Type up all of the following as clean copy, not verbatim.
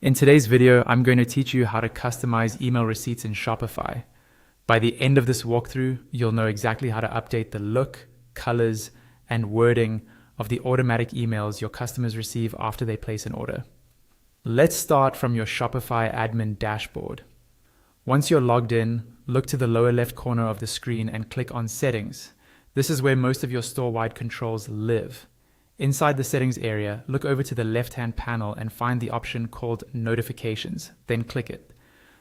In today's video, I'm going to teach you how to customize email receipts in Shopify. By the end of this walkthrough, you'll know exactly how to update the look, colors, and wording of the automatic emails your customers receive after they place an order. Let's start from your Shopify admin dashboard. Once you're logged in, look to the lower left corner of the screen and click on Settings. This is where most of your store-wide controls live. Inside the settings area, look over to the left-hand panel and find the option called Notifications, then click it.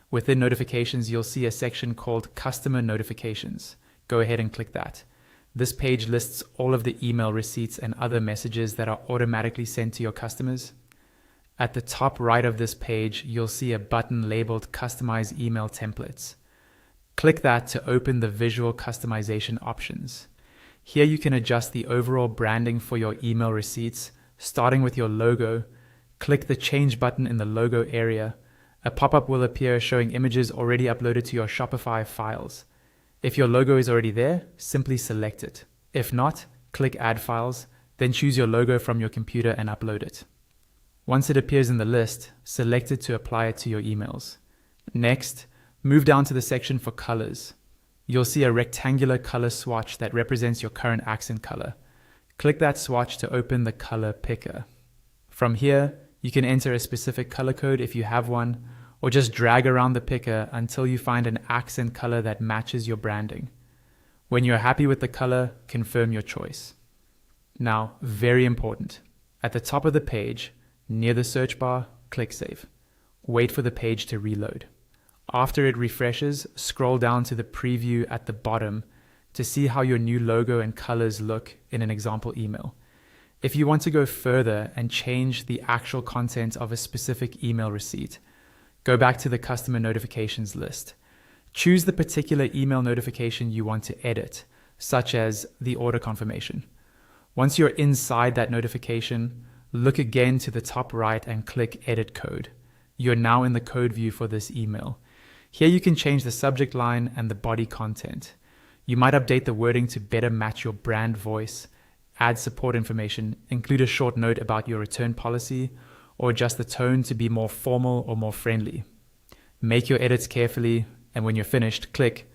Within Notifications, you'll see a section called Customer Notifications. Go ahead and click that. This page lists all of the email receipts and other messages that are automatically sent to your customers. At the top right of this page, you'll see a button labeled Customize Email Templates. Click that to open the visual customization options. Here you can adjust the overall branding for your email receipts, starting with your logo. Click the Change button in the logo area. A pop-up will appear showing images already uploaded to your Shopify files. If your logo is already there, simply select it. If not, click Add Files, then choose your logo from your computer and upload it. Once it appears in the list, select it to apply it to your emails. Next, move down to the section for colors. You'll see a rectangular color swatch that represents your current accent color. Click that swatch to open the color picker. From here, you can enter a specific color code if you have one, or just drag around the picker until you find an accent color that matches your branding. When you're happy with the color, confirm your choice. Now, very important, at the top of the page, near the search bar, click Save. Wait for the page to reload. After it refreshes, scroll down to the preview at the bottom to see how your new logo and colors look in an example email. If you want to go further and change the actual content of a specific email receipt, go back to the customer notifications list. Choose the particular email notification you want to edit, such as the order confirmation. Once you're inside that notification, look again to the top right and click Edit Code. You're now in the code view for this email. Here you can change the subject line and the body content. You might update the wording to better match your brand voice, add support information, include a short note about your return policy, or adjust the tone to be more formal or more friendly. Make your edits carefully, and when you're finished, click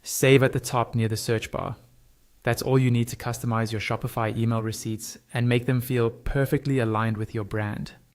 Save at the top near the search bar. That's all you need to customize your Shopify email receipts and make them feel perfectly aligned with your brand.